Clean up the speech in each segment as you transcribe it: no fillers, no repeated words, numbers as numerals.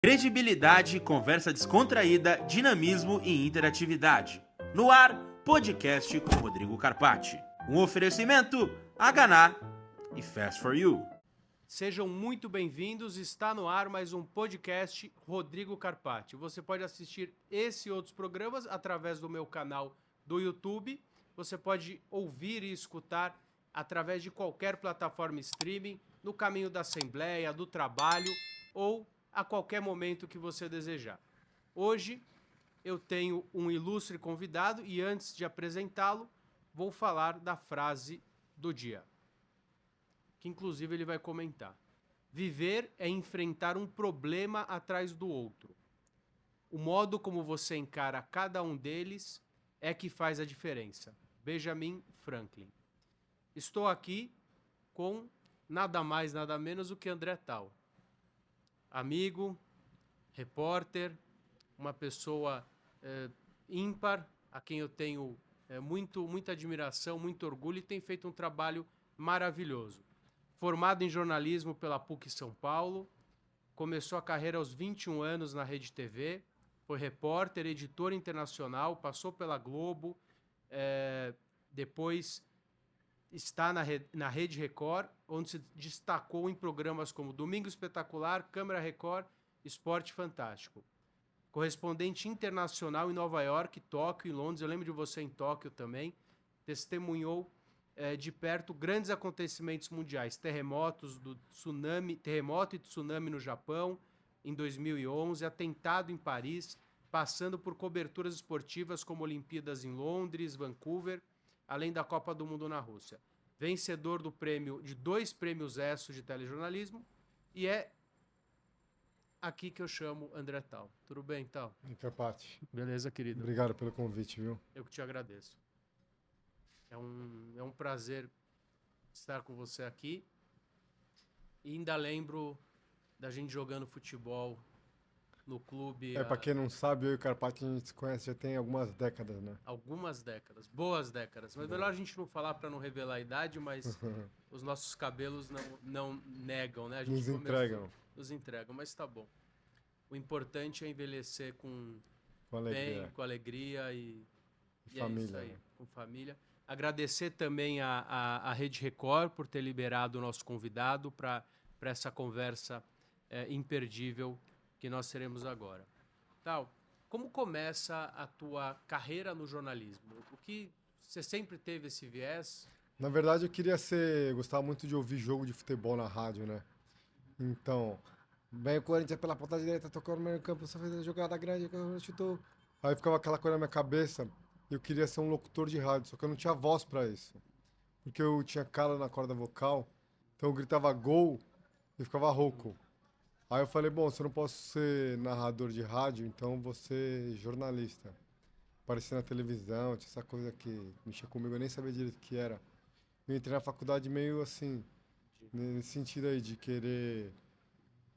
Credibilidade, conversa descontraída, dinamismo e interatividade. No ar, podcast com Rodrigo Carpati. Um oferecimento, Haganá e Fast for You. Sejam muito bem-vindos, está no ar mais um podcast Rodrigo Carpati. Você pode assistir esse e outros programas através do meu canal do YouTube. Você pode ouvir e escutar através de qualquer plataforma streaming, no caminho da assembleia, do trabalho ou a qualquer momento que você desejar. Hoje eu tenho um ilustre convidado e antes de apresentá-lo, vou falar da frase do dia, que inclusive ele vai comentar. Viver é enfrentar um problema atrás do outro. O modo como você encara cada um deles é que faz a diferença. Benjamin Franklin. Estou aqui com nada mais, nada menos do que André Tal. Amigo, repórter, uma pessoa ímpar, a quem eu tenho muita admiração, muito orgulho e tem feito um trabalho maravilhoso. Formado em jornalismo pela PUC São Paulo, começou a carreira aos 21 anos na Rede TV, foi repórter, editor internacional, passou pela Globo, depois está na Rede Record, onde se destacou em programas como Domingo Espetacular, Câmara Record, Esporte Fantástico. Correspondente internacional em Nova York, Tóquio e Londres, eu lembro de você em Tóquio também, testemunhou de perto grandes acontecimentos mundiais, terremoto e tsunami no Japão em 2011, atentado em Paris, passando por coberturas esportivas como Olimpíadas em Londres, Vancouver, além da Copa do Mundo na Rússia. Vencedor de 2 prêmios ESSO de telejornalismo e é aqui que eu chamo André Tal. Tudo bem, Tal? Carpati. Beleza, querido? Obrigado pelo convite, viu? Eu que te agradeço. É um prazer estar com você aqui. E ainda lembro da gente jogando futebol no clube. Pra quem não sabe, eu e o Carpati a gente se conhece já tem algumas décadas, né? Algumas décadas, boas décadas. Mas melhor a gente não falar para não revelar a idade, mas os nossos cabelos não negam, né? A gente nos entregam, mas tá bom. O importante é envelhecer com alegria. bem, com alegria e família. É isso aí, com família. Agradecer também a Rede Record por ter liberado o nosso convidado para essa conversa imperdível que nós teremos agora. Tal, como começa a tua carreira no jornalismo? O que você sempre teve esse viés? Na verdade, gostava muito de ouvir jogo de futebol na rádio, né? Então, vem o Corinthians pela ponta direita, tocou no meio campo, só fez a jogada grande, chutou. Aí ficava aquela coisa na minha cabeça, eu queria ser um locutor de rádio, só que eu não tinha voz pra isso. Porque eu tinha calo na corda vocal, então eu gritava gol e ficava rouco. Aí eu falei, bom, se eu não posso ser narrador de rádio, então vou ser jornalista. Aparecer na televisão, tinha essa coisa que mexia comigo, eu nem sabia direito o que era. Eu entrei na faculdade meio assim, nesse sentido aí de querer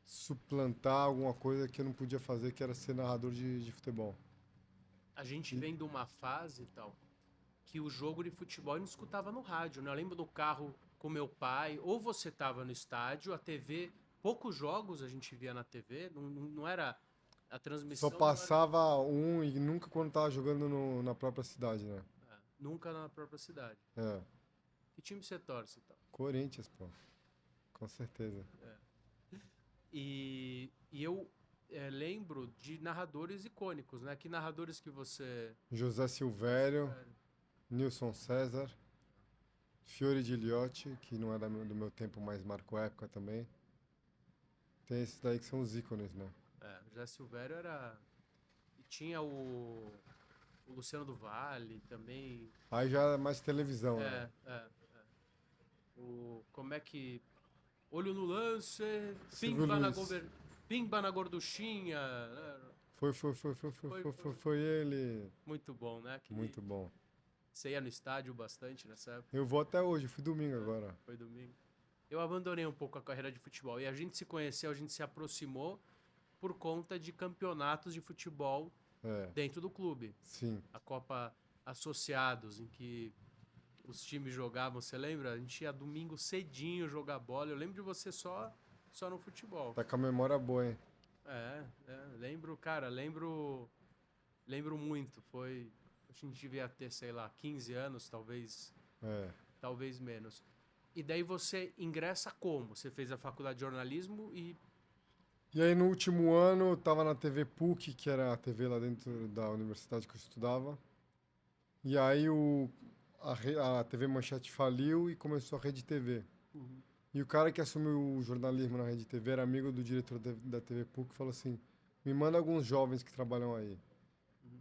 suplantar alguma coisa que eu não podia fazer, que era ser narrador de futebol. A gente vem de uma fase, tal, que o jogo de futebol eu não escutava no rádio, né? Eu lembro do carro com meu pai, ou você estava no estádio, a TV... Poucos jogos a gente via na TV, não era a transmissão... Só passava um e nunca quando tava jogando na própria cidade, né? Nunca na própria cidade. É. Que time você torce, então? Corinthians, pô. Com certeza. E eu lembro de narradores icônicos, né? Que narradores que você... José Silvério, Nilson César, Fiore Giliotti, que não é do meu tempo, mas marcou época também. Tem esses daí que são os ícones, né? José Silvério era... E tinha o Luciano do Vale também. Aí já é mais televisão, né? Como é que... Olho no lance, pimba na gorduchinha. Foi ele. Muito bom, né? Muito bom. Você ia no estádio bastante nessa época? Eu vou até hoje, fui domingo agora. Foi domingo. Eu abandonei um pouco a carreira de futebol. E a gente se conheceu, a gente se aproximou por conta de campeonatos de futebol dentro do clube. Sim. A Copa Associados, em que os times jogavam, você lembra? A gente ia domingo cedinho jogar bola. Eu lembro de você só no futebol. Tá com a memória boa, hein? Lembro, cara, lembro muito. A gente devia ter, sei lá, 15 anos, É. talvez menos. E daí você ingressa como? Você fez a faculdade de jornalismo e... E aí no último ano eu tava na TV PUC, que era a TV lá dentro da universidade que eu estudava. E aí a TV Manchete faliu e começou a Rede TV. E o cara que assumiu o jornalismo na Rede TV era amigo do diretor da TV PUC e falou assim: me manda alguns jovens que trabalham aí.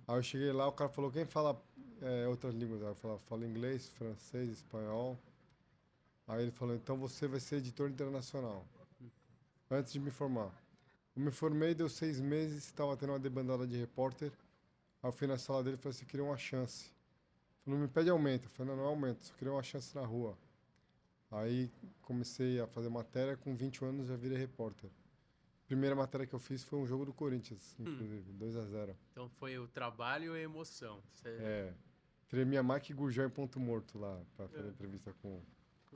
Aí eu cheguei lá, o cara falou: quem fala outras línguas? Aí eu falei: falo inglês, francês, espanhol. Aí ele falou: então você vai ser editor internacional. Antes de me formar. Eu me formei, deu 6 meses, estava tendo uma debandada de repórter. Aí eu fui na sala dele e falei assim: queria uma chance. Ele falou: não me pede aumento. Eu falei: não, não é aumento, só queria uma chance na rua. Aí comecei a fazer matéria, com 21 anos já virei repórter. Primeira matéria que eu fiz foi um jogo do Corinthians, inclusive, 2-0. Então foi o trabalho e a emoção. É, tremia mais que Gurgel em ponto morto lá, pra fazer entrevista com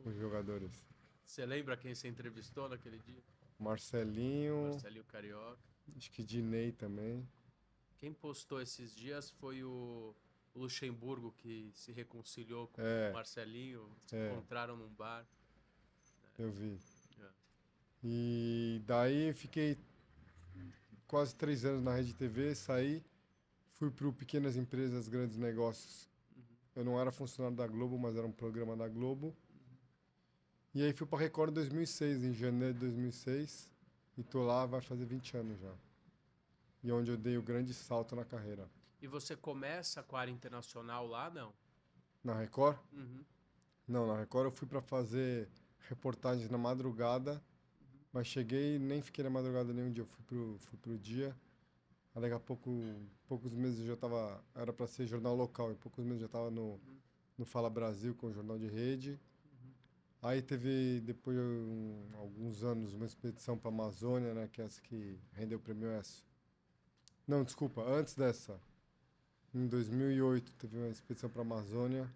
os jogadores. Você lembra quem você entrevistou naquele dia? Marcelinho, Marcelinho Carioca. acho que Dinei também. Quem postou esses dias foi o Luxemburgo, que se reconciliou com É. o Marcelinho, se É. encontraram num bar. Eu vi. É. E daí fiquei quase 3 anos na Rede TV, saí, fui para o Pequenas Empresas, Grandes Negócios. Eu não era funcionário da Globo, mas era um programa da Globo. E aí fui para Record em 2006, em janeiro de 2006. E tô lá, vai fazer 20 anos já. E onde eu dei o grande salto na carreira. E você começa com a área internacional lá, não? Na Record? Uhum. Não, na Record eu fui para fazer reportagens na madrugada, mas cheguei e nem fiquei na madrugada nenhum dia, eu fui pro dia. Aí daqui a poucos meses eu já tava, era para ser jornal local, em poucos meses eu já tava no Fala Brasil, com o jornal de rede. Aí teve, depois alguns anos, uma expedição para a Amazônia, né, que é essa que rendeu o prêmio ESSO. Não, desculpa, antes dessa, em 2008, teve uma expedição para a Amazônia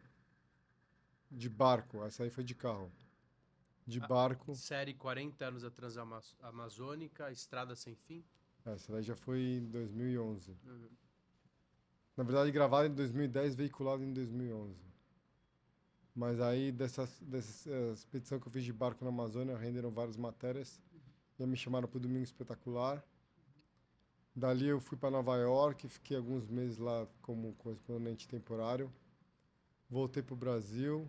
de barco, essa aí foi de carro. De barco, Série 40 anos da Transamazônica, Estrada Sem Fim. essa daí já foi em 2011. Uhum. Na verdade, gravada em 2010, veiculada em 2011. Mas aí, dessa expedição que eu fiz de barco na Amazônia, renderam várias matérias. E aí me chamaram para o Domingo Espetacular. Dali eu fui para Nova York, fiquei alguns meses lá como correspondente temporário. Voltei para o Brasil,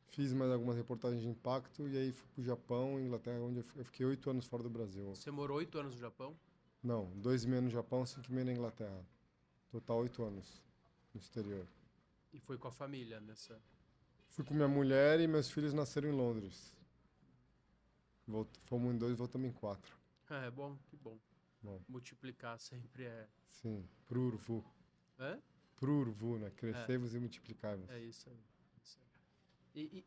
fiz mais algumas reportagens de impacto e aí fui para o Japão, Inglaterra, onde eu fiquei 8 anos fora do Brasil. Você morou 8 anos no Japão? Não, 2,5 no Japão, 5,5 na Inglaterra. Total 8 anos no exterior. E foi com a família nessa... Fui com minha mulher e meus filhos nasceram em Londres. Fomos em 2, voltamos em 4. É bom, que bom. Bom. Multiplicar sempre é... Sim, prurvu. Hã? Prurvu, né? Crescei-vos e multiplicai-vos. É isso aí.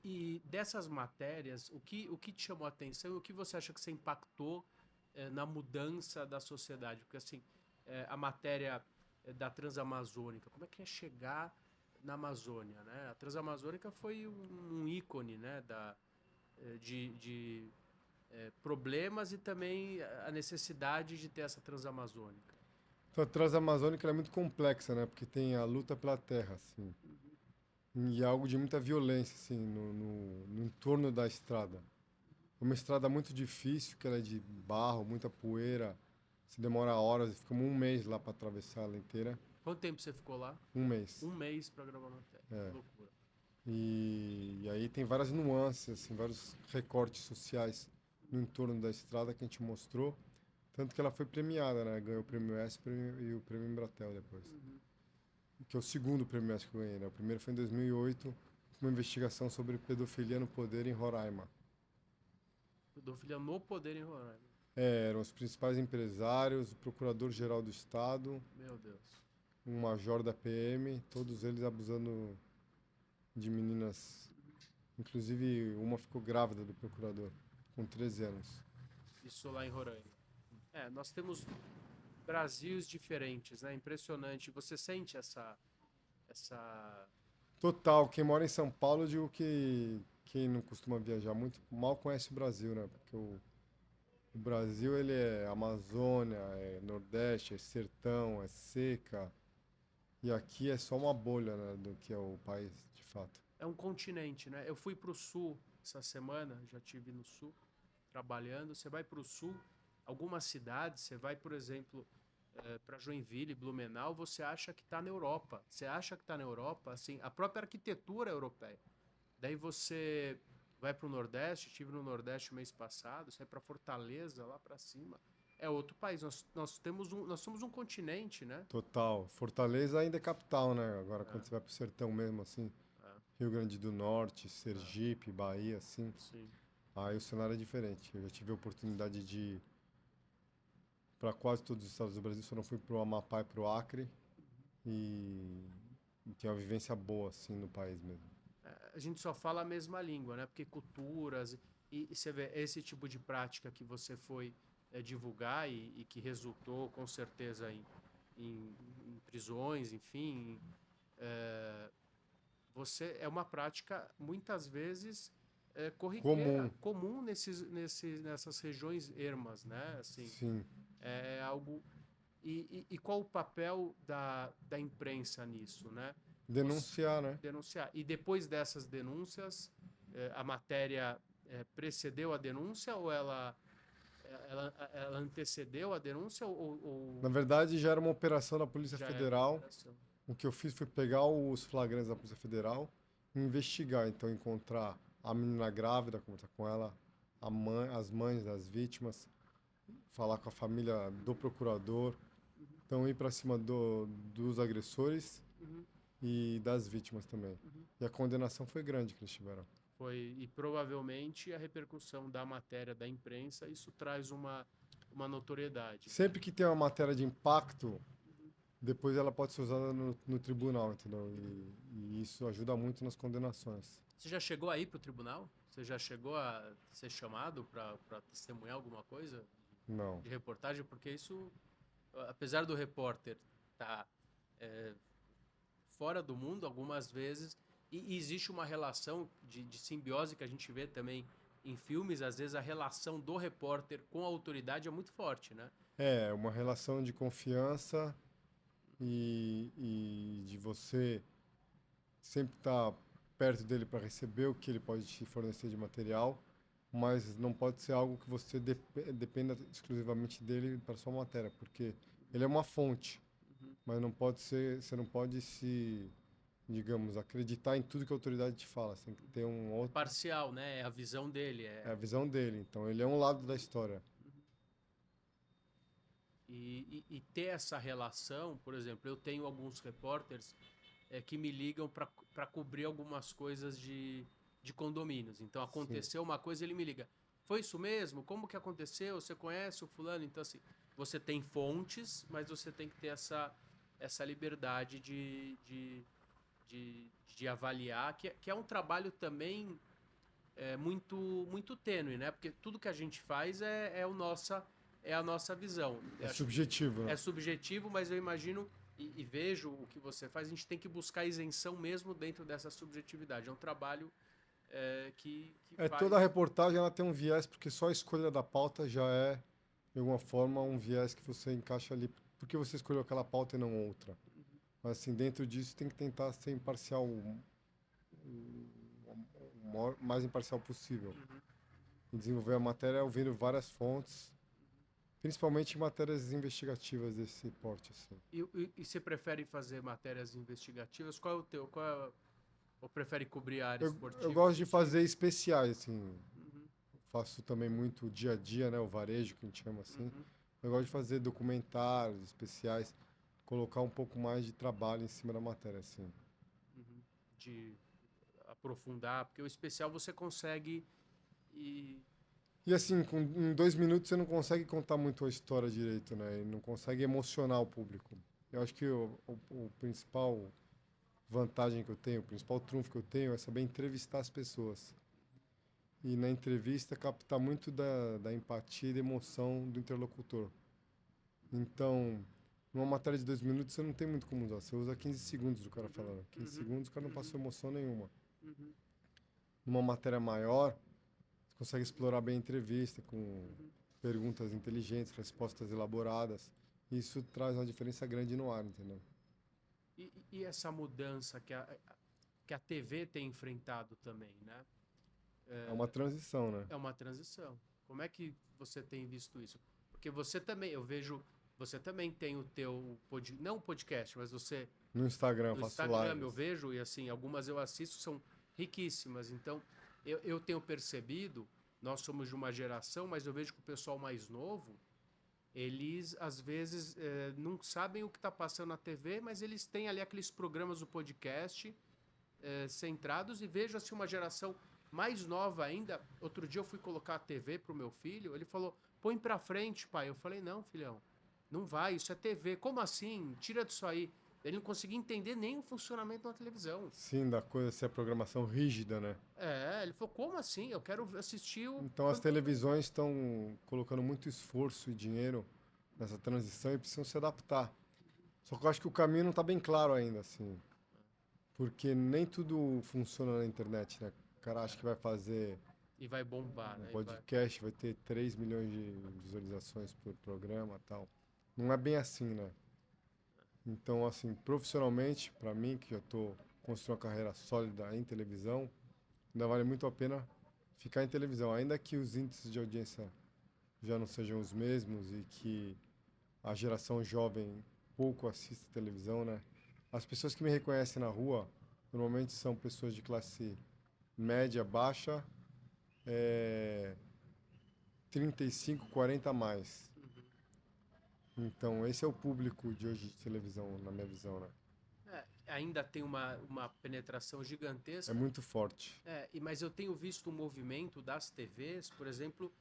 E dessas matérias, o que te chamou a atenção e o que você acha que você impactou na mudança da sociedade? Porque, assim, a matéria da Transamazônica, como é que é chegar na Amazônia, né? A Transamazônica foi um ícone, né, de problemas e também a necessidade de ter essa Transamazônica. Então, a Transamazônica ela é muito complexa, né? Porque tem a luta pela terra, assim. E algo de muita violência, assim, no entorno da estrada. É uma estrada muito difícil, que ela é de barro, muita poeira. Você demora horas, ficamos um mês lá para atravessar ela inteira. Quanto tempo você ficou lá? Um mês. Um mês para gravar matéria. É. Que loucura. E aí tem várias nuances, assim, vários recortes sociais no entorno da estrada que a gente mostrou. Tanto que ela foi premiada, né? Ganhou o prêmio ESPR e o prêmio Embratel depois. Que é o segundo prêmio ESPR que eu ganhei, né? O primeiro foi em 2008, uma investigação sobre pedofilia no poder em Roraima. Pedofilia no poder em Roraima. Eram os principais empresários, o procurador-geral do Estado, Meu Deus. um major da PM, todos eles abusando de meninas. Inclusive, uma ficou grávida do procurador, com 13 anos. Isso lá em Roraima. Nós temos Brasis diferentes, né? Impressionante. Você sente essa... Total, quem mora em São Paulo, eu digo que quem não costuma viajar muito, mal conhece o Brasil, né? Porque O Brasil, ele é Amazônia, é Nordeste, é sertão, é seca. E aqui é só uma bolha, né, do que é o país, de fato. É um continente, né? Eu fui para o sul essa semana, já tive no sul trabalhando. Você vai para o sul, algumas cidades, você vai, por exemplo, para Joinville, Blumenau, você acha que está na Europa. Você acha que está na Europa, assim, a própria arquitetura é europeia. Daí você vai para o Nordeste, estive no Nordeste mês passado, você vai para Fortaleza, lá para cima. É outro país. Nós somos um continente, né? Total. Fortaleza ainda é capital, né? Agora, quando É, você vai pro sertão mesmo, assim, é, Rio Grande do Norte, Sergipe, Bahia, assim, sim. aí o cenário é diferente. Eu já tive a oportunidade de ir para quase todos os estados do Brasil, só não fui pro Amapá e pro Acre, e, e tem uma vivência boa, assim, no país mesmo. A gente só fala a mesma língua, né? Porque culturas e você vê esse tipo de prática que você foi divulgar e que resultou com certeza em prisões, enfim, é, você é uma prática muitas vezes corriqueira, Comum, comum nessas regiões ermas, né? Assim, sim. é algo. E qual o papel da imprensa nisso, né? Denunciar, né? Denunciar. E depois dessas denúncias, a matéria precedeu a denúncia ou ela antecedeu a denúncia Na ou verdade, já era uma operação da Polícia já era uma Federal. operação? O que eu fiz foi pegar os flagrantes da Polícia Federal e investigar. Então, encontrar a menina grávida, conversar com ela, a mãe, as mães das vítimas, falar com a família do procurador. Uhum, Então, ir para cima dos agressores uhum, e das vítimas também. uhum. E a condenação foi grande que eles tiveram. E provavelmente a repercussão da matéria da imprensa, isso traz uma notoriedade, né? Sempre que tem uma matéria de impacto, depois ela pode ser usada no tribunal, entendeu? E isso ajuda muito nas condenações. Você já chegou aí para o tribunal? Você já chegou a ser chamado para testemunhar alguma coisa Não. de reportagem? Porque isso, apesar do repórter estar fora do mundo algumas vezes, e existe uma relação de simbiose que a gente vê também em filmes, às vezes a relação do repórter com a autoridade é muito forte, né? É, uma relação de confiança e de você sempre estar perto dele para receber o que ele pode te fornecer de material, mas não pode ser algo que você dependa exclusivamente dele para sua matéria, porque ele é uma fonte, Uhum. mas não pode ser, você não pode se, digamos, acreditar em tudo que a autoridade te fala, você tem que ter um É outro, parcial, né? É a visão dele. é a visão dele, então ele é um lado da história. E ter essa relação, por exemplo, eu tenho alguns repórteres que me ligam para cobrir algumas coisas de condomínios. Então Sim. aconteceu uma coisa, ele me liga. Foi isso mesmo? Como que aconteceu? Você conhece o fulano? Então, assim, você tem fontes, mas você tem que ter essa liberdade de avaliar, que é um trabalho também muito tênue, né? Porque tudo que a gente faz é a nossa visão. É Eu acho que subjetivo, né? é subjetivo, mas eu imagino e vejo o que você faz, a gente tem que buscar isenção mesmo dentro dessa subjetividade. É um trabalho que É, faz. toda reportagem ela tem um viés, porque só a escolha da pauta já é, de alguma forma, um viés que você encaixa ali. Por que você escolheu aquela pauta e não outra? Mas, assim, dentro disso tem que tentar ser imparcial, o mais imparcial possível. Uhum. E desenvolver a matéria ouvindo várias fontes, principalmente matérias investigativas desse porte, assim. E você prefere fazer matérias investigativas? Qual é o teu? Ou prefere cobrir a área Eu esportiva? gosto de fazer especiais, assim. Uhum, Faço também muito dia a dia, né? O varejo, que a gente chama assim. uhum, Eu gosto de fazer documentários especiais, colocar um pouco mais de trabalho em cima da matéria, assim. uhum. De aprofundar, porque o especial você consegue e E assim, em 2 minutos você não consegue contar muito a história direito, né? E não consegue emocionar o público. Eu acho que o principal vantagem que eu tenho, o principal trunfo que eu tenho é saber entrevistar as pessoas. E na entrevista captar muito da empatia e da emoção do interlocutor. Então, numa matéria de 2 minutos você não tem muito como usar. Você usa 15 segundos do cara falando. 15 uhum, segundos o cara não passou emoção nenhuma. uhum, Numa matéria maior, você consegue explorar bem a entrevista com uhum. perguntas inteligentes, respostas elaboradas. Isso traz uma diferença grande no ar, entendeu? E essa mudança que a TV tem enfrentado também, né? É uma transição, né? É uma transição. Como é que você tem visto isso? Porque você também, eu vejo, você também tem o teu, não podcast, mas você No Instagram eu no faço Instagram eu lives. vejo, e assim, algumas eu assisto, são riquíssimas. Então, eu tenho percebido, nós somos de uma geração, mas eu vejo que o pessoal mais novo, eles às vezes não sabem o que está passando na TV, mas eles têm ali aqueles programas do podcast centrados, e vejo assim uma geração mais nova ainda. Outro dia eu fui colocar a TV pro meu filho, ele falou: "Põe pra frente, pai". Eu falei: "Não, filhão, não vai, isso é TV". Como assim? Tira disso aí. Ele não conseguia entender nem o funcionamento da televisão. Sim, da coisa ser a programação rígida, né? Ele falou: "Como assim? Eu quero assistir o". Então as televisões estão colocando muito esforço e dinheiro nessa transição e precisam se adaptar. Só que eu acho que o caminho não está bem claro ainda, assim. Porque nem tudo funciona na internet, né? O cara acha que vai fazer E vai bombar, um né? podcast, vai ter 3 milhões de visualizações por programa e tal. Não é bem assim, né? Então, assim, profissionalmente, para mim, que já estou construindo uma carreira sólida em televisão, ainda vale muito a pena ficar em televisão. Ainda que os índices de audiência já não sejam os mesmos e que a geração jovem pouco assiste televisão, né? As pessoas que me reconhecem na rua normalmente são pessoas de classe média, baixa, 35, 40 a mais. Então, esse é o público de hoje de televisão, na minha visão, né? Ainda tem uma penetração É gigantesca. muito forte. Mas eu tenho visto um movimento das TVs, por exemplo,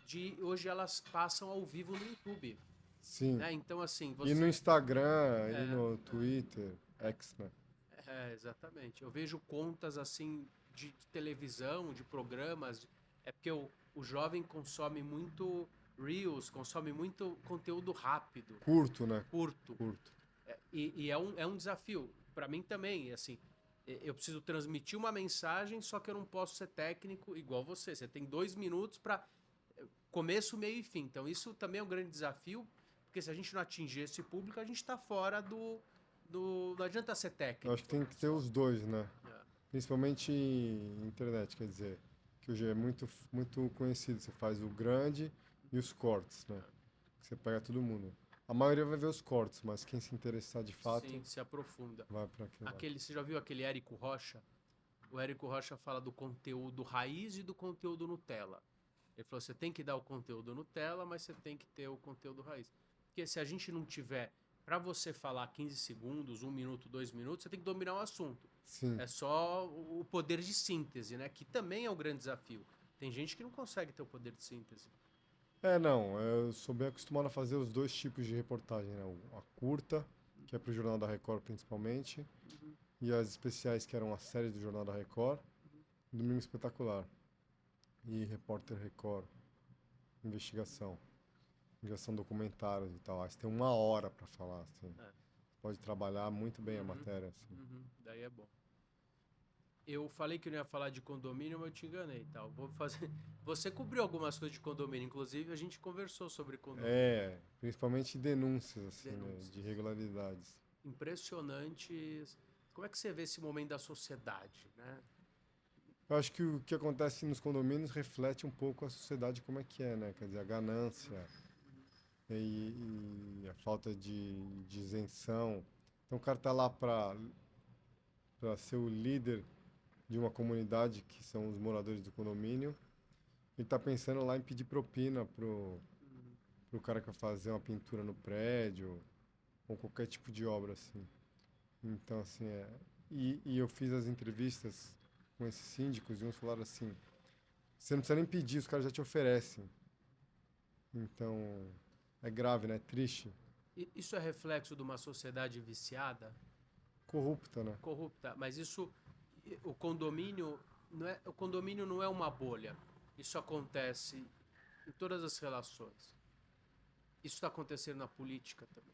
de hoje elas passam ao vivo no YouTube, Sim. né? Então, assim, E no Instagram, e no Twitter, X, né? Exatamente. Eu vejo contas assim de televisão, de programas. É porque o jovem consome muito Reels, consome muito conteúdo rápido, Curto, né? curto. Curto. E é um desafio. Para mim também, assim, eu preciso transmitir uma mensagem, só que eu não posso ser técnico igual você. Você tem 2 minutos para começo, meio e fim. Então isso também é um grande desafio, porque se a gente não atingir esse público, a gente está fora não adianta ser técnico. Eu acho que tem que ter os dois, né? É. Principalmente em internet, quer dizer, que hoje é muito, muito conhecido. Você faz o grande e os cortes, né? Você pega todo mundo. A maioria vai ver os cortes, mas quem se interessar de fato Sim, se aprofunda. vai para aquele. Você já viu aquele Érico Rocha? O Érico Rocha fala do conteúdo raiz e do conteúdo Nutella. Ele falou: você tem que dar o conteúdo Nutella, mas você tem que ter o conteúdo raiz. Porque se a gente não tiver, para você falar 15 segundos, 1 minuto, 2 minutos, você tem que dominar o assunto. Sim. É só o poder de síntese, né? Que também é um grande desafio. Tem gente que não consegue ter o poder de síntese. Não, eu sou bem acostumado a fazer os dois tipos de reportagem, né? A curta, que é pro Jornal da Record principalmente, e as especiais, que eram as séries do Jornal da Record, Domingo Espetacular e Repórter Record, investigação documentários e tal. Aí você tem 1 hora para falar, assim. Pode trabalhar muito bem a matéria, assim. Daí é bom. Eu falei que não ia falar de condomínio, mas eu te enganei, tal. Vou fazer. Você cobriu algumas coisas de condomínio, inclusive a gente conversou sobre condomínio. Principalmente denúncias, assim, Denúncias. né, de irregularidades. Impressionantes. Como é que você vê esse momento da sociedade, né? Eu acho que o que acontece nos condomínios reflete um pouco a sociedade como é que é, né? Quer dizer, a ganância e a falta de isenção. Então o cara tá lá para ser o líder de uma comunidade, que são os moradores do condomínio. Ele tá pensando lá em pedir propina pro cara que vai fazer uma pintura no prédio ou qualquer tipo de obra, assim. Então, assim, E eu fiz as entrevistas com esses síndicos e uns falaram assim: você não precisa nem pedir, os caras já te oferecem. Então, é grave, né? É triste. Isso é reflexo de uma sociedade viciada, Corrupta, né? corrupta, mas isso. O condomínio não é uma bolha. Isso acontece em todas as relações. Isso está acontecendo na política também.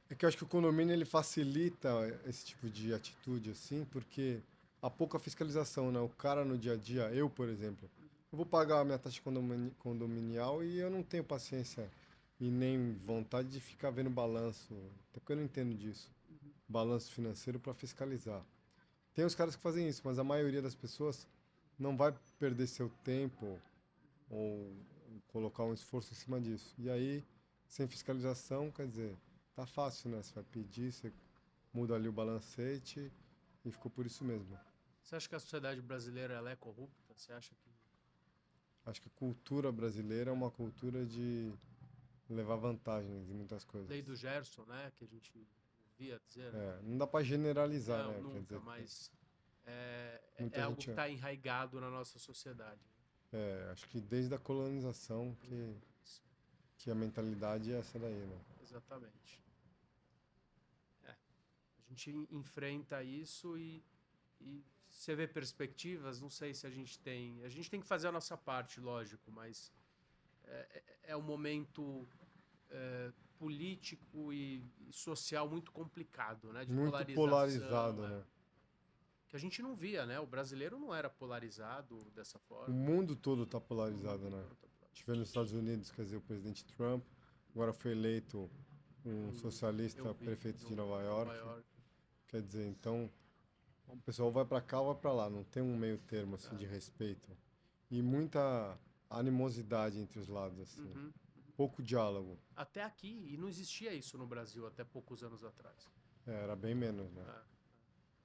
É que eu acho que o condomínio ele facilita esse tipo de atitude, assim, porque há pouca fiscalização, né? O cara no dia a dia, eu, por exemplo, eu vou pagar a minha taxa condominial e eu não tenho paciência e nem vontade de ficar vendo balanço, até porque eu não entendo disso, balanço financeiro para fiscalizar. Tem os caras que fazem isso, mas a maioria das pessoas não vai perder seu tempo ou colocar um esforço em cima disso. E aí, sem fiscalização, quer dizer, tá fácil, né? Você vai pedir, você muda ali o balancete e ficou por isso mesmo. Você acha que a sociedade brasileira ela é corrupta? Você acha que Acho que a cultura brasileira é uma cultura de levar vantagens em muitas coisas. lei do Gerson, né, que a gente ouvia dizer, né? É, não dá para generalizar, Não, né? Quer nunca, dizer, mas é muita algo gente que está enraigado na nossa sociedade. acho que desde a colonização que a mentalidade é essa daí, né? Exatamente. A gente enfrenta isso e você vê perspectivas, não sei se a gente tem. A gente tem que fazer a nossa parte, lógico, mas é um momento político e social muito complicado, né? De Muito polarização. polarizado, né? Que a gente não via, né? O brasileiro não era polarizado dessa O forma. mundo todo está polarizado, né? Tive nos Estados Unidos, quer dizer, o presidente Trump, agora foi eleito um socialista Eu vi, prefeito de no- Nova Nova York. York. Quer dizer, então, o pessoal vai para cá ou vai para lá, não tem um meio termo assim de respeito. E muita animosidade entre os lados assim. Uhum. Pouco diálogo. Até aqui, e não existia isso no Brasil até poucos anos atrás. Era bem menos, né? É.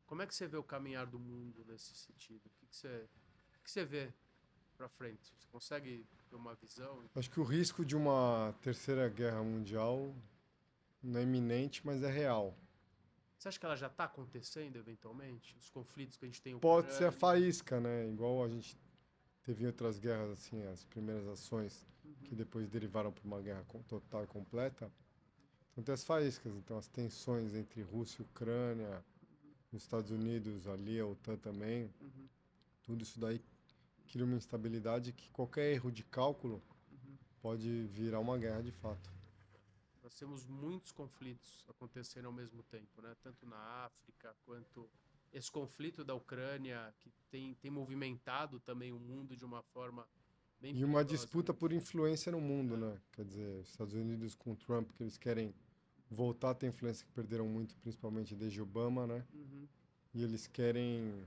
Como é que você vê o caminhar do mundo nesse sentido? O que você vê para frente? Você consegue ter uma visão? Acho que o risco de uma terceira guerra mundial não é iminente, mas é real. Você acha que ela já está acontecendo eventualmente? Os conflitos que a gente tem em Pode ser a Ucrânia? faísca, né? Igual a gente teve em outras guerras, assim, as primeiras ações que depois derivaram para uma guerra total e completa. Então tem as faíscas, então as tensões entre Rússia e Ucrânia, nos Estados Unidos, ali, a OTAN também, tudo isso daí cria uma instabilidade que qualquer erro de cálculo pode virar uma guerra de fato. Nós temos muitos conflitos acontecendo ao mesmo tempo, né? Tanto na África quanto esse conflito da Ucrânia, que tem movimentado também o mundo de uma forma bem E uma perigosa, disputa né? por influência no mundo, né? Quer dizer, os Estados Unidos com o Trump, que eles querem voltar a ter influência que perderam muito, principalmente desde Obama, né? E eles querem.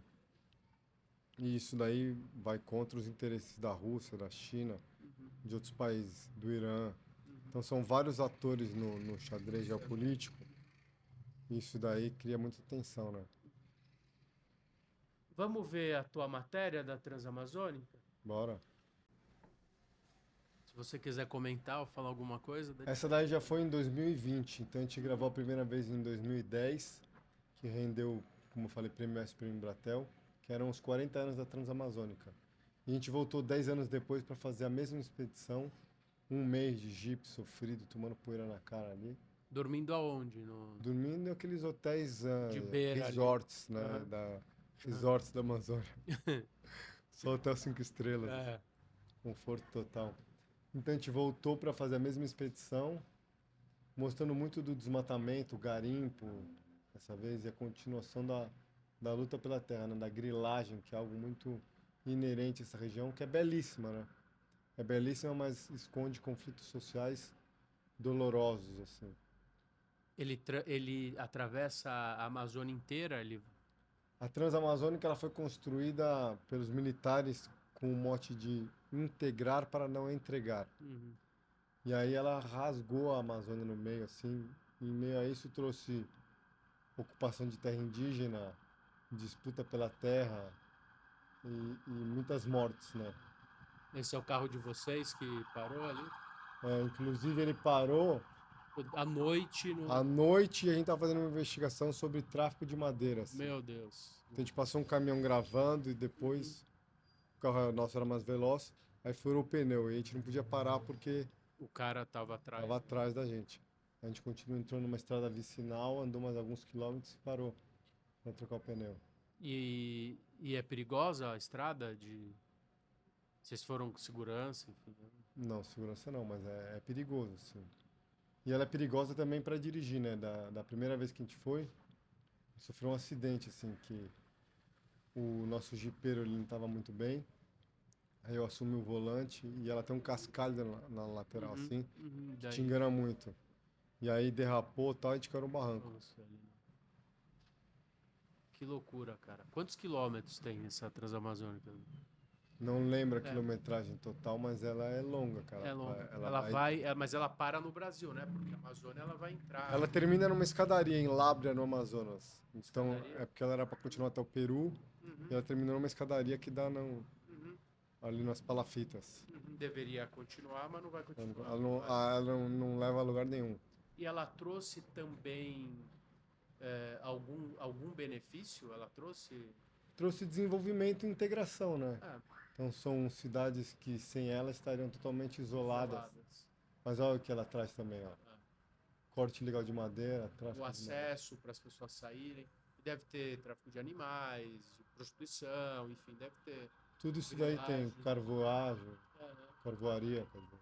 E isso daí vai contra os interesses da Rússia, da China, de outros países, do Irã. Então são vários atores no xadrez geopolítico. E isso daí cria muita tensão, né? Vamos ver a tua matéria da Transamazônica? Bora. Se você quiser comentar ou falar alguma coisa. Essa daí já foi em 2020, então a gente gravou a primeira vez em 2010, que rendeu, como eu falei, prêmio SP Embratel, que eram os 40 anos da Transamazônica. E a gente voltou 10 anos depois para fazer a mesma expedição, um mês de jipe sofrido, tomando poeira na cara ali, Dormindo aonde? dormindo em aqueles hotéis, De beira ali. resorts, né, Aham. resorts da Amazônia. Só hotel 5 estrelas, É. conforto total. Então a gente voltou para fazer a mesma expedição, mostrando muito do desmatamento, o garimpo, dessa vez, e a continuação da luta pela terra, né? Da grilagem, que é algo muito inerente a essa região, que é belíssima, né? É belíssima, mas esconde conflitos sociais dolorosos, assim. Ele atravessa a Amazônia inteira, A Transamazônica ela foi construída pelos militares com o mote de integrar para não entregar. E aí ela rasgou a Amazônia no meio, assim, e em meio a isso trouxe ocupação de terra indígena, disputa pela terra e muitas mortes, né? Esse é o carro de vocês que parou ali? Inclusive ele parou À noite no... à noite e a gente estava fazendo uma investigação sobre tráfico de madeira, assim. Meu Deus. Então a gente passou um caminhão gravando e depois o carro nosso era mais veloz, aí furou o pneu e a gente não podia parar porque O cara tava atrás. estava atrás da gente. A gente continuou entrando numa estrada vicinal, andou mais alguns quilômetros e parou para trocar o pneu. E é perigosa a estrada de... Vocês foram com segurança, enfim. Não, segurança não, mas é perigoso, sim. E ela é perigosa também para dirigir, né? Da primeira vez que a gente foi, sofreu um acidente, assim, que o nosso jipeiro ele não estava muito bem. Aí eu assumi o volante e ela tem um cascalho na lateral, assim, que te Daí, engana muito. E aí derrapou e tal, e a gente caiu no barranco. nossa, que loucura, cara. Quantos quilômetros tem essa Transamazônica? Não lembro a É, quilometragem total, mas ela é longa, cara. é longa. Ela Ela vai... vai, mas ela para no Brasil, né? Porque a Amazônia ela vai entrar. Ela termina numa escadaria em Lábrea, no Amazonas. Então, Escadaria? é porque ela era para continuar até o Peru, e ela terminou numa escadaria que dá Uhum, ali nas palafitas. Deveria continuar, mas não vai continuar. Ela não leva a lugar nenhum. E ela trouxe também algum benefício? Ela trouxe. Trouxe desenvolvimento e integração, né? Ah, Então, são cidades que sem ela estariam totalmente isoladas. isoladas. Mas olha o que ela traz também, ó. Ah. Corte ilegal de madeira, tráfico O de madeira. acesso para as pessoas saírem. Deve ter tráfico de animais, de prostituição, enfim, deve ter. Tudo isso daí tem Grilagem. carvoagem, Aham, carvoaria, quer dizer.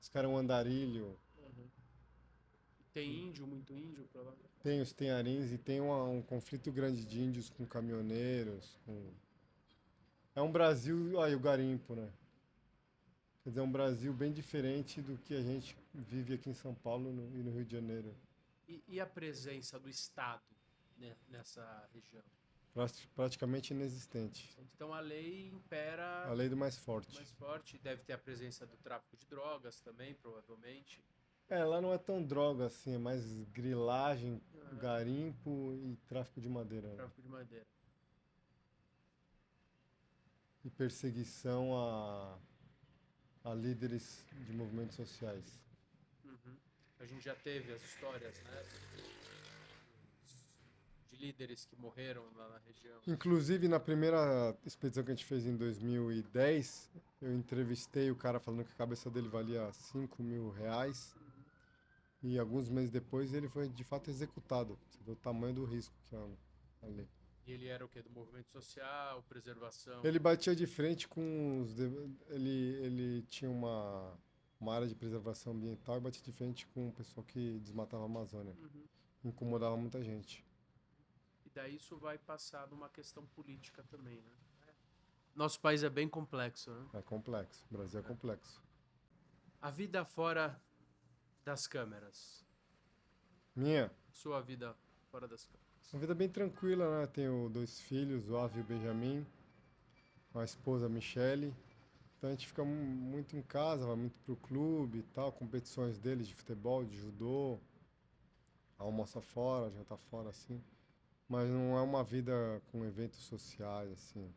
Os caras é um andarilho. aham. Tem índio, muito índio pra lá. Tem os tenharins e tem um conflito grande de índios com caminhoneiros. É um Brasil, aí o garimpo, né? Quer dizer, é um Brasil bem diferente do que a gente vive aqui em São Paulo e no Rio de Janeiro. E a presença do Estado, né, nessa região? Praticamente inexistente. Então a lei impera A lei do mais forte. mais forte, deve ter a presença do tráfico de drogas também, provavelmente. É, lá não é tão droga assim, é mais grilagem, garimpo e tráfico de madeira, né? Tráfico de madeira. E perseguição a líderes de movimentos sociais. Uhum. A gente já teve as histórias, né, de líderes que morreram lá na região. Inclusive, na primeira expedição que a gente fez em 2010, eu entrevistei o cara falando que a cabeça dele valia R$ 5.000. E alguns meses depois ele foi de fato executado. Você vê o tamanho do risco que é ali. E ele era o quê? Do movimento social, preservação? Ele batia de frente com ele tinha uma área de preservação ambiental e batia de frente com o pessoal que desmatava a Amazônia. Incomodava muita gente. E daí isso vai passar numa questão política também, né? Nosso país é bem complexo, né? É complexo. O Brasil é complexo. A vida fora das câmeras. Minha, Sua vida fora das câmeras. uma vida bem tranquila, né? Tenho 2 filhos, o Ávio e o Benjamin, a esposa a Michele. Então a gente fica muito em casa, vai muito pro clube e tal, competições deles de futebol, de judô, almoça fora, janta fora, assim. Mas não é uma vida com eventos sociais, assim.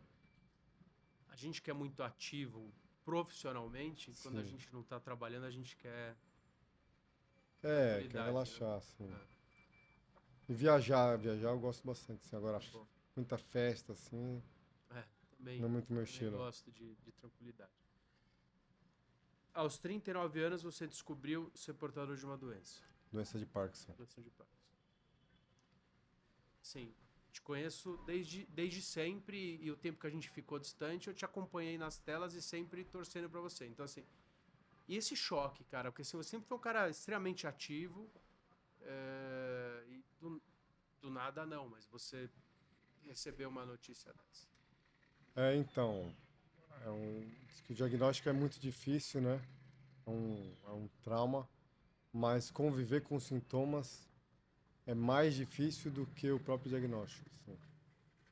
A gente que é muito ativo profissionalmente, quando a Sim. gente não tá trabalhando, a gente quer Quer tranquilidade, relaxar, assim. né? E viajar eu gosto bastante, assim. Agora, Bom, muita festa, assim, também, não é muito meu também estilo. gosto de tranquilidade. Aos 39 anos, você descobriu ser portador de uma doença. Doença de Parkinson. Doença de Parkinson. Sim, te conheço desde sempre e o tempo que a gente ficou distante, eu te acompanhei nas telas e sempre torcendo pra você. Então, assim, e esse choque, cara, porque assim, você sempre foi um cara extremamente ativo e do nada não, mas você recebeu uma notícia dessa. Então, diz que o diagnóstico é muito difícil, né? É um trauma, mas conviver com os sintomas é mais difícil do que o próprio diagnóstico, assim.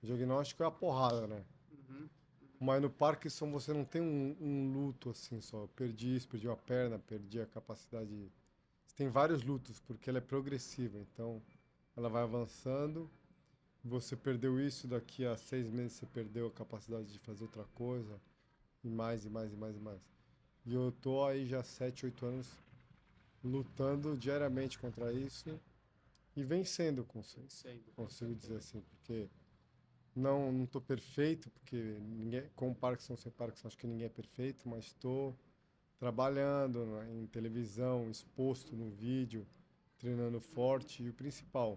O diagnóstico é a porrada, né? Mas no Parkinson você não tem um luto assim só. Eu perdi isso, perdi uma perna, perdi a capacidade. Você tem vários lutos, porque ela é progressiva. Então, ela vai avançando. Você perdeu isso, daqui a 6 meses você perdeu a capacidade de fazer outra coisa. E mais, e mais, e mais, e mais. E eu tô aí já 7, 8 anos lutando diariamente contra isso e vencendo, consigo dizer assim, porque não tô perfeito, porque com Parkinson, sem Parkinson, acho que ninguém é perfeito, mas estou trabalhando em televisão, exposto no vídeo, treinando forte e o principal,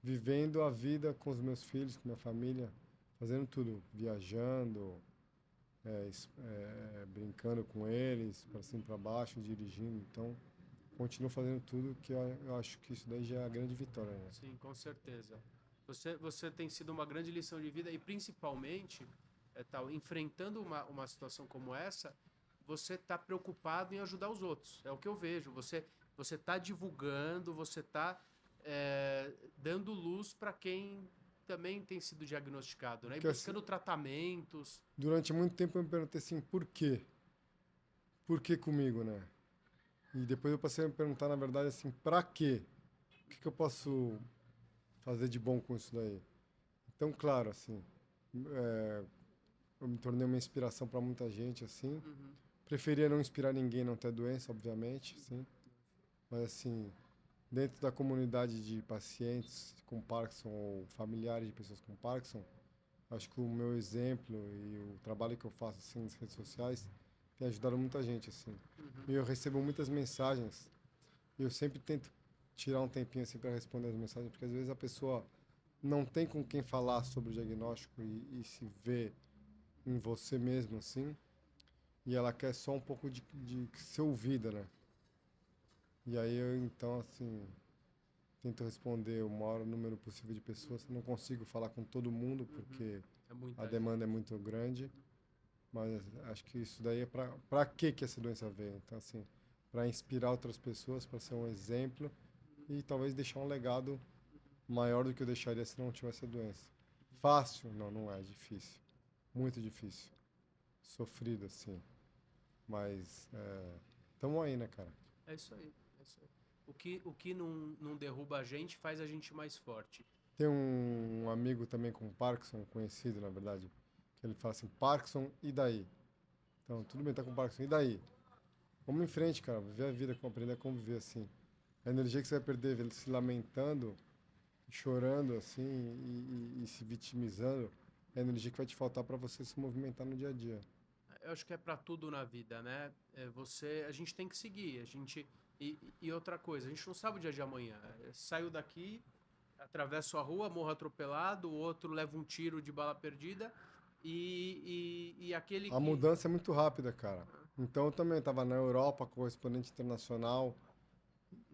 vivendo a vida com os meus filhos, com minha família, fazendo tudo, viajando, brincando com eles, para cima e para baixo, dirigindo. Então, continuo fazendo tudo, que eu acho que isso daí já é a grande vitória, né? Sim, com certeza. Você tem sido uma grande lição de vida e principalmente tal, enfrentando uma situação como essa, você está preocupado em ajudar os outros. É o que eu vejo. Você está divulgando, você está dando luz para quem também tem sido diagnosticado, né? E Porque, assim, buscando tratamentos. durante muito tempo eu me perguntei assim, por quê? Por que comigo, né? E depois eu passei a me perguntar, na verdade, assim, pra quê? O que que eu posso fazer de bom com isso daí? Então, claro, assim, é, eu me tornei uma inspiração para muita gente, assim. Uhum. Preferia não inspirar ninguém a não ter doença, obviamente, sim. Mas, assim, dentro da comunidade de pacientes com Parkinson ou familiares de pessoas com Parkinson, acho que o meu exemplo e o trabalho que eu faço, assim, nas redes sociais tem ajudado muita gente, assim. E eu recebo muitas mensagens e eu sempre tento tirar um tempinho, assim, para responder as mensagens, porque às vezes a pessoa não tem com quem falar sobre o diagnóstico e se vê em você mesmo, assim, e ela quer só um pouco de ser ouvida, né? E aí eu, então, assim, tento responder o maior número possível de pessoas. Não consigo falar com todo mundo, porque É muita a gente. demanda é muito grande, mas acho que isso daí é para que essa doença veio. Então, assim, para inspirar outras pessoas, para ser um exemplo e talvez deixar um legado maior do que eu deixaria se não tivesse a doença. Fácil? Não, não é. Difícil. Muito difícil. Sofrido, assim. Mas estamos aí, né, cara? É isso aí. É isso aí. O que não derruba a gente faz a gente mais forte. Tem um amigo também com Parkinson, conhecido, na verdade, que ele fala assim, Parkinson, e daí? Então, tudo bem, tá com Parkinson, e daí? Vamos em frente, cara, viver a vida, aprender a conviver, assim. A energia que você vai perder ele se lamentando, chorando, assim, e se vitimizando, é a energia que vai te faltar para você se movimentar no dia a dia. Eu acho que é para tudo na vida, né? A gente tem que seguir, e outra coisa, a gente não sabe o dia de amanhã. Saiu daqui, atravessa a rua, morro atropelado, o outro leva um tiro de bala perdida e aquele A que mudança é muito rápida, cara. Então, eu também estava na Europa, correspondente internacional,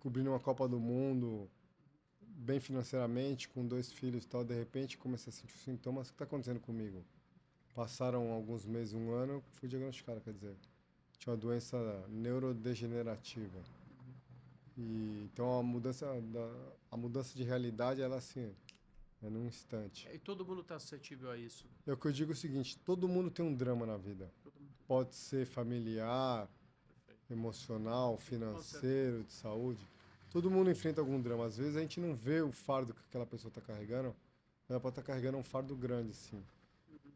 cobrindo uma Copa do Mundo, bem financeiramente, com 2 filhos e tal, de repente comecei a sentir os sintomas. O que está acontecendo comigo? Passaram alguns meses, um ano, eu fui diagnosticado, quer dizer, tinha uma doença neurodegenerativa. E então a mudança de realidade, ela assim, é num instante. todo mundo está suscetível a isso. É o que eu digo o seguinte, todo mundo tem um drama na vida. Todo mundo. Pode ser familiar, Perfeito. emocional, Com financeiro, de saúde. Todo mundo enfrenta algum drama. Às vezes a gente não vê o fardo que aquela pessoa está carregando, ela pode estar carregando um fardo grande, sim.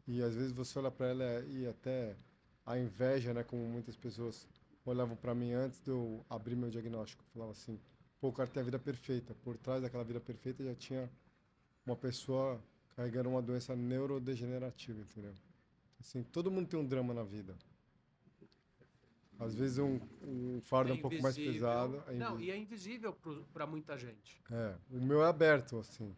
E às vezes você olha para ela e até a inveja, né, como muitas pessoas olhavam para mim antes de eu abrir meu diagnóstico. Falava assim, pô, o cara tem a vida perfeita. Por trás daquela vida perfeita já tinha uma pessoa carregando uma doença neurodegenerativa, entendeu? Assim, todo mundo tem um drama na vida. Às vezes um fardo é um pouco mais pesado. Não, e é invisível para muita gente. O meu é aberto, assim.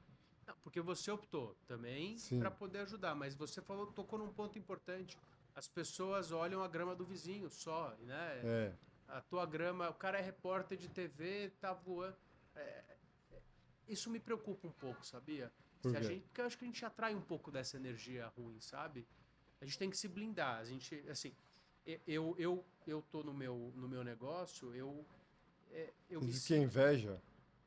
Não, porque você optou também Sim. para poder ajudar, mas você tocou num ponto importante. As pessoas olham a grama do vizinho só, né? É. A tua grama, o cara é repórter de TV, tá voando. Isso me preocupa um pouco, sabia? Por Se a quê? gente, porque eu acho que a gente atrai um pouco dessa energia ruim, sabe? A gente tem que se blindar. A gente, assim, eu tô no meu negócio, eu Você me diz que é sinto, inveja.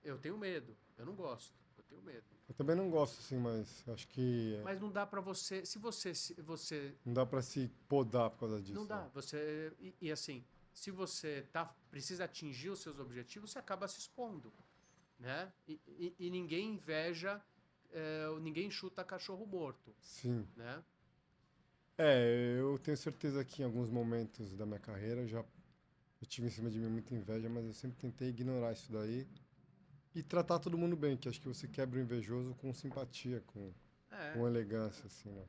eu tenho medo, eu não gosto, eu tenho medo. Eu também não gosto, assim, mas acho que Mas não dá pra você, se você não dá pra se podar por causa disso. não dá, né? e assim, se você precisa atingir os seus objetivos, você acaba se expondo, né? E ninguém inveja, ninguém chuta cachorro morto, Sim. né? Eu tenho certeza que em alguns momentos da minha carreira eu tive em cima de mim muita inveja, mas eu sempre tentei ignorar isso daí e tratar todo mundo bem, que acho que você quebra o invejoso com simpatia, com É, elegância, assim, né?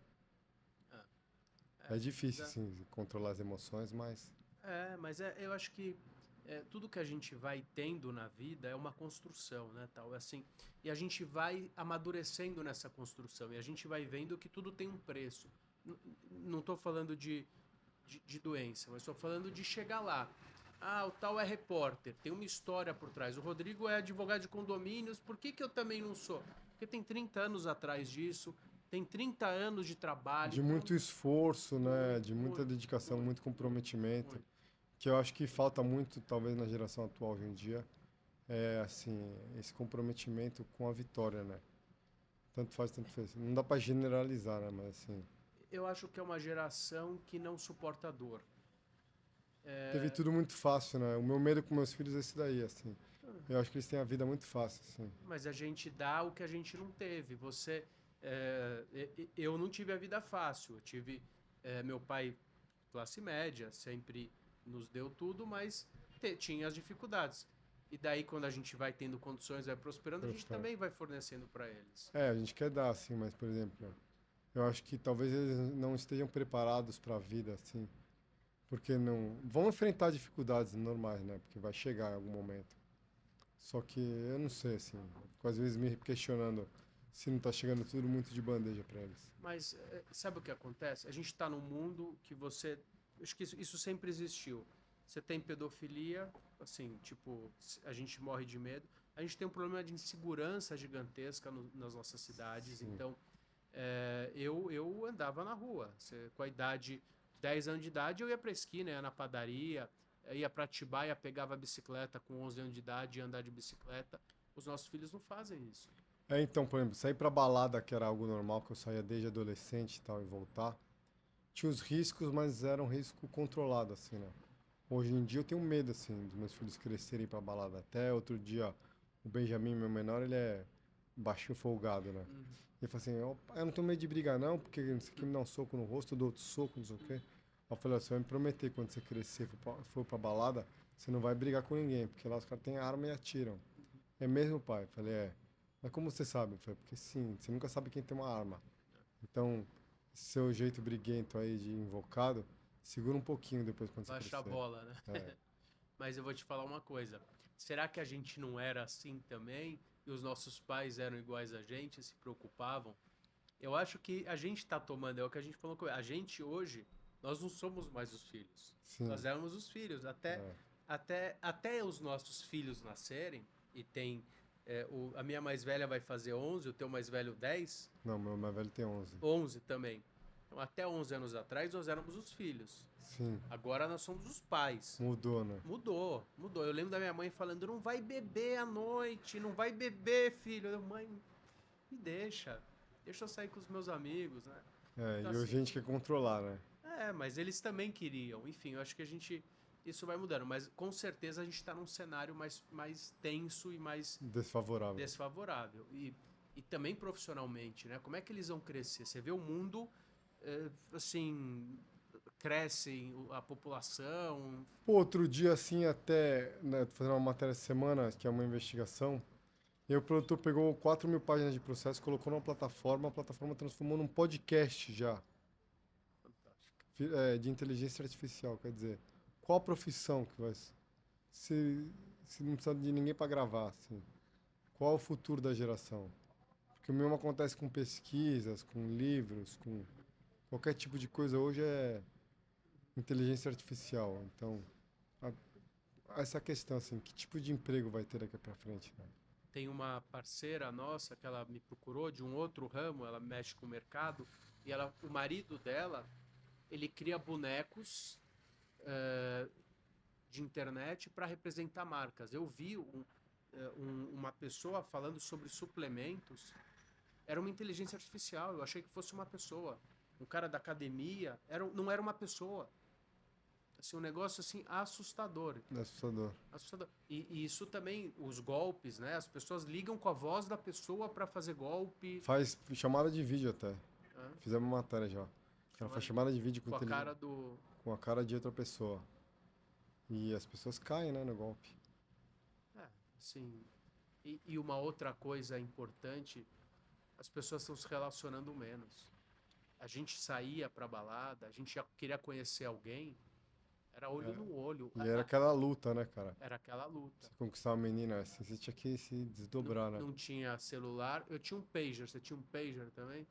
É difícil, dá. assim, controlar as emoções, mas Mas eu acho que tudo que a gente vai tendo na vida é uma construção, né, tal, assim, e a gente vai amadurecendo nessa construção, e a gente vai vendo que tudo tem um preço. Não estou falando de doença, mas estou falando de chegar lá. Ah, o tal é repórter, tem uma história por trás. O Rodrigo é advogado de condomínios, por que eu também não sou? Porque tem 30 anos atrás disso, tem 30 anos de trabalho. De então, muito esforço, né? De muita muito, dedicação, muito comprometimento. muito. Que eu acho que falta muito, talvez, na geração atual hoje em dia. É, assim, esse comprometimento com a vitória, né? Tanto faz, tanto fez. Não dá pra generalizar, né? Mas, assim, Eu acho que é uma geração que não suporta dor. teve tudo muito fácil, né? O meu medo com meus filhos é esse daí, assim. Eu acho que eles têm a vida muito fácil, assim. Mas a gente dá o que a gente não teve. Eu não tive a vida fácil. Eu tive meu pai classe média, sempre nos deu tudo, mas tinha as dificuldades. E daí quando a gente vai tendo condições, vai prosperando, a gente Prospera. também vai fornecendo para eles. É, a gente quer dar, assim, mas, por exemplo, eu acho que talvez eles não estejam preparados para a vida, assim, porque não vão enfrentar dificuldades normais, né? Porque vai chegar em algum momento. Só que eu não sei, assim, fico às vezes me questionando se não tá chegando tudo muito de bandeja para eles. Mas sabe o que acontece? A gente está num mundo que acho que isso sempre existiu. Você tem pedofilia, assim, tipo, a gente morre de medo. A gente tem um problema de insegurança gigantesca nas nossas cidades. Sim. Então, eu andava na rua. Com a idade, 10 anos de idade, eu ia pra esquina, ia na padaria, ia pra Atibaia, pegava a bicicleta com 11 anos de idade, ia andar de bicicleta. Os nossos filhos não fazem isso. É, então, por exemplo, sair pra balada, que era algo normal, que eu saía desde adolescente e tal, e voltar, tinha os riscos, mas era um risco controlado, assim, né? Hoje em dia eu tenho medo, assim, dos meus filhos crescerem pra balada. Até outro dia, o Benjamin, meu menor, ele é baixinho folgado, né? Ele falou assim, eu não tenho medo de brigar não, porque isso aqui me dá um soco no rosto, eu dou outro soco, não sei o quê. Eu falei, ó, você vai me prometer, quando você crescer, for pra balada, você não vai brigar com ninguém, porque lá os caras têm arma e atiram. É mesmo, pai? Eu falei, é. Mas como você sabe? Eu falei, porque sim, você nunca sabe quem tem uma arma. Então, esse seu jeito briguento aí de invocado, segura um pouquinho depois quando você Baixa a crescer. bola, né? É. Mas eu vou te falar uma coisa. Será que a gente não era assim também? E os nossos pais eram iguais a gente, se preocupavam? Eu acho que a gente está tomando, é o que a gente falou. A gente hoje, nós não somos mais os filhos. Sim. Nós éramos os filhos. É. Até os nossos filhos nascerem, e tem. A minha mais velha vai fazer 11, o teu mais velho 10, Não, meu mais velho tem 11. 11 também. Então, até 11 anos atrás, nós éramos os filhos. Sim, Agora nós somos os pais. mudou, né? Mudou. Eu lembro da minha mãe falando: não vai beber à noite, não vai beber, filho. Mãe, me deixa eu sair com os meus amigos, né? É, Então, e hoje assim, a gente quer controlar, né? mas eles também queriam. Enfim, eu acho que isso vai mudando. Mas com certeza a gente está num cenário mais tenso e mais Desfavorável. desfavorável. E também profissionalmente, né? Como é que eles vão crescer? Você vê o mundo, assim, cresce a população. Pô, outro dia, assim, até, né, tô fazendo uma matéria essa semana, que é uma investigação, e o produtor pegou 4.000 páginas de processo, colocou numa plataforma, a plataforma transformou num podcast já, de inteligência artificial, quer dizer, qual a profissão que vai... Se não precisa de ninguém para gravar, assim, qual o futuro da geração? Porque o mesmo acontece com pesquisas, com livros, com qualquer tipo de coisa hoje é inteligência artificial. Então, essa questão, assim, que tipo de emprego vai ter daqui para frente, né? Tem uma parceira nossa que ela me procurou de um outro ramo, ela mexe com o mercado, e o marido dela, ele cria bonecos de internet para representar marcas. Eu vi uma pessoa falando sobre suplementos, era uma inteligência artificial, eu achei que fosse uma pessoa. Um cara da academia, não era uma pessoa. Assim, um negócio assim assustador. É assustador. Assustador. E isso também, os golpes, né? As pessoas ligam com a voz da pessoa para fazer golpe. Faz chamada de vídeo até. Né? Fizemos uma matéria já. Ela faz chamada de vídeo Com a cara do... com a cara de outra pessoa. E as pessoas caem, né, no golpe. Sim. E uma outra coisa importante, as pessoas estão se relacionando menos. A gente saía pra balada, a gente já queria conhecer alguém, era olho no olho. E era aquela luta, né, cara? Era aquela luta. Você conquistar uma menina, assim, você tinha que se desdobrar, né? Não tinha celular. Eu tinha um pager. Você tinha um pager também?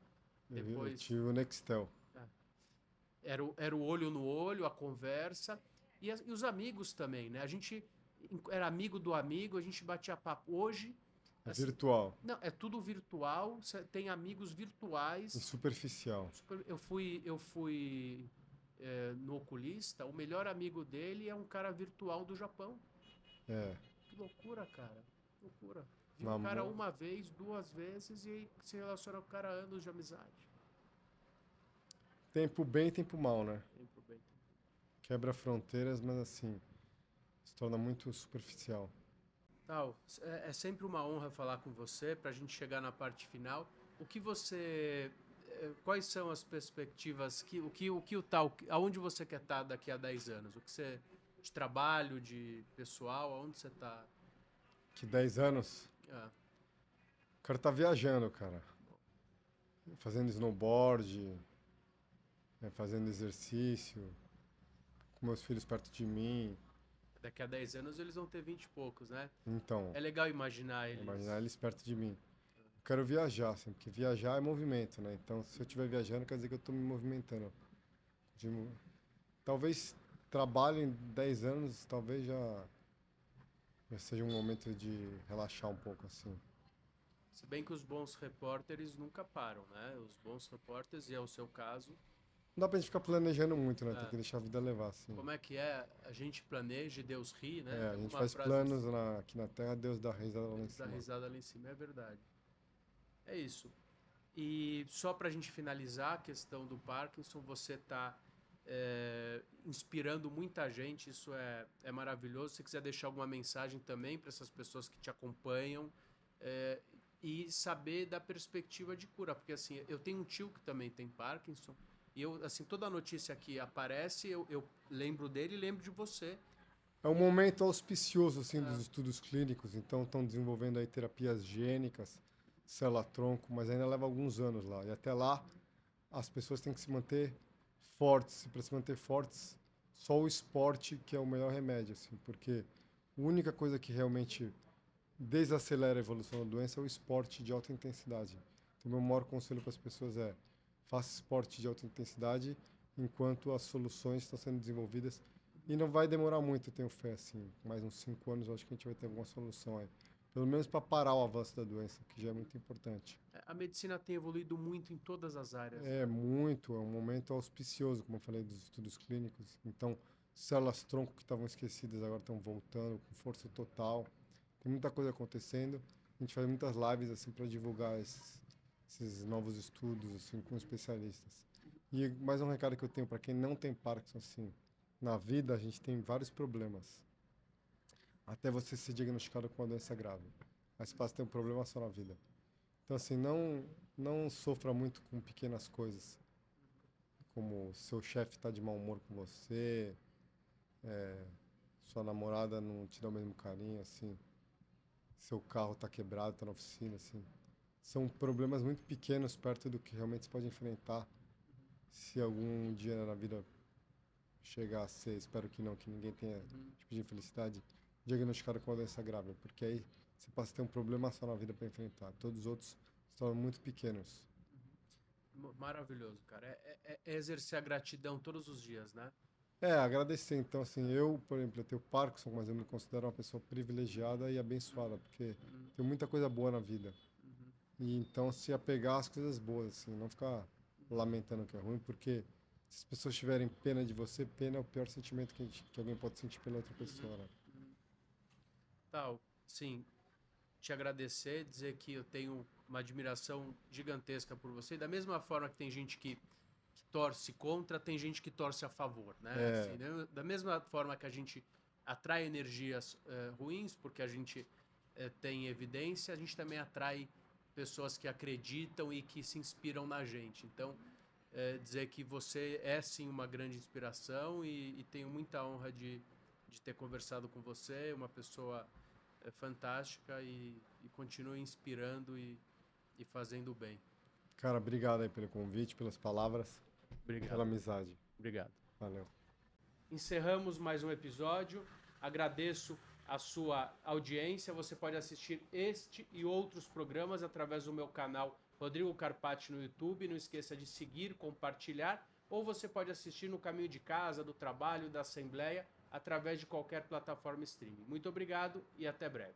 Eu tive o Nextel. Era o olho no olho, a conversa. E os amigos também, né? A gente era amigo do amigo, a gente batia papo. Hoje, É Assim, virtual não, é tudo virtual, você tem amigos e virtuais. superficial. Eu fui no oculista, o melhor amigo dele é um cara virtual do Japão. É, Que loucura, cara. Loucura. Vi o cara namoro. uma vez, duas vezes e se relaciona com o cara há anos de amizade. Tempo bem e tempo mal, né? Tempo bem. Quebra fronteiras, mas assim, se torna muito superficial. Tal, é sempre uma honra falar com você para a gente chegar na parte final. O que você, quais são as perspectivas o tal, aonde você quer estar daqui a 10 anos? O que você de trabalho, de pessoal, aonde você está? Que 10 anos, Ah, o cara tá viajando, cara. Fazendo snowboard, fazendo exercício, com meus filhos perto de mim. daqui a 10 anos eles vão ter 20 e poucos, né? Então, É legal imaginar eles. imaginar eles perto de mim. Eu quero viajar, assim, porque viajar é movimento, né? Então, se eu estiver viajando, quer dizer que eu estou me movimentando. De- Talvez trabalho em 10 anos, talvez já seja um momento de relaxar um pouco, assim. Se bem que os bons repórteres nunca param, né? Os bons repórteres, e é o seu caso. Não dá pra gente ficar planejando muito, né? Tem Ah, que deixar a vida levar, assim. como é que é? A gente planeja e Deus ri, né? É, a Tem gente uma faz frase planos assim, aqui na Terra, Deus dá risada lá em Deus dá cima. risada lá em cima, é verdade. É isso. E só pra gente finalizar a questão do Parkinson, você tá inspirando muita gente, isso é maravilhoso. Se você quiser deixar alguma mensagem também para essas pessoas que te acompanham, é, e saber da perspectiva de cura, porque assim, eu tenho um tio que também tem Parkinson, e eu, assim, toda notícia que aparece, eu lembro dele e lembro de você. É um momento auspicioso, assim, dos Ah, estudos clínicos. Então, estão desenvolvendo aí terapias gênicas, célula-tronco, mas ainda leva alguns anos lá. E até lá, as pessoas têm que se manter fortes. E para se manter fortes, só o esporte que é o melhor remédio, assim, porque a única coisa que realmente desacelera a evolução da doença é o esporte de alta intensidade. Então, meu maior conselho para as pessoas é: faça esporte de alta intensidade enquanto as soluções estão sendo desenvolvidas. E não vai demorar muito, eu tenho fé, assim. Mais uns 5 anos, eu acho que a gente vai ter alguma solução aí. Pelo menos para parar o avanço da doença, que já é muito importante. a medicina tem evoluído muito em todas as áreas, É né? muito, é um momento auspicioso, como eu falei, dos estudos clínicos. Então, células-tronco que estavam esquecidas agora estão voltando com força total. Tem muita coisa acontecendo. A gente faz muitas lives assim para divulgar esses novos estudos assim com especialistas. E mais um recado que eu tenho para quem não tem Parkinson, assim, na vida a gente tem vários problemas, até você ser diagnosticado com uma doença grave. Mas você passa a ter um problema só na vida. Então assim, não sofra muito com pequenas coisas, como seu chefe está de mau humor com você, sua namorada não te dá o mesmo carinho, assim, seu carro está quebrado, está na oficina, assim. São problemas muito pequenos perto do que realmente você pode enfrentar se algum dia na vida chegar a ser, espero que não, que ninguém tenha Uhum. tipo de infelicidade, diagnosticado com uma doença grave, porque aí você passa a ter um problema só na vida para enfrentar. Todos os outros se tornam muito pequenos. Maravilhoso, cara. É exercer a gratidão todos os dias, né? É, agradecer. Então, assim, eu, por exemplo, eu tenho Parkinson, mas eu me considero uma pessoa privilegiada e abençoada, porque Uhum, tenho muita coisa boa na vida. uhum, E então se apegar às coisas boas, assim, não ficar lamentando o que é ruim, porque se as pessoas tiverem pena de você, pena é o pior sentimento que alguém pode sentir pela outra pessoa, né? uhum. Tal, sim, te agradecer, dizer que eu tenho uma admiração gigantesca por você. E da mesma forma que tem gente que torce contra, tem gente que torce a favor, né? Assim, É, né? Da mesma forma que a gente atrai energias ruins, porque a gente tem evidência, a gente também atrai pessoas que acreditam e que se inspiram na gente. Então, dizer que você é sim uma grande inspiração e tenho muita honra de ter conversado com você, uma pessoa fantástica e continue inspirando e fazendo bem. cara, obrigado aí pelo convite, pelas palavras, pela Obrigado. amizade. Obrigado. Valeu. Encerramos mais um episódio. Agradeço a sua audiência. Você pode assistir este e outros programas através do meu canal Rodrigo Carpati no YouTube. Não esqueça de seguir, compartilhar, ou você pode assistir no caminho de casa, do trabalho, da assembleia, através de qualquer plataforma streaming. Muito obrigado e até breve.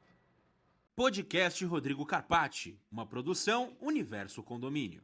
Podcast Rodrigo Carpati, uma produção Universo Condomínio.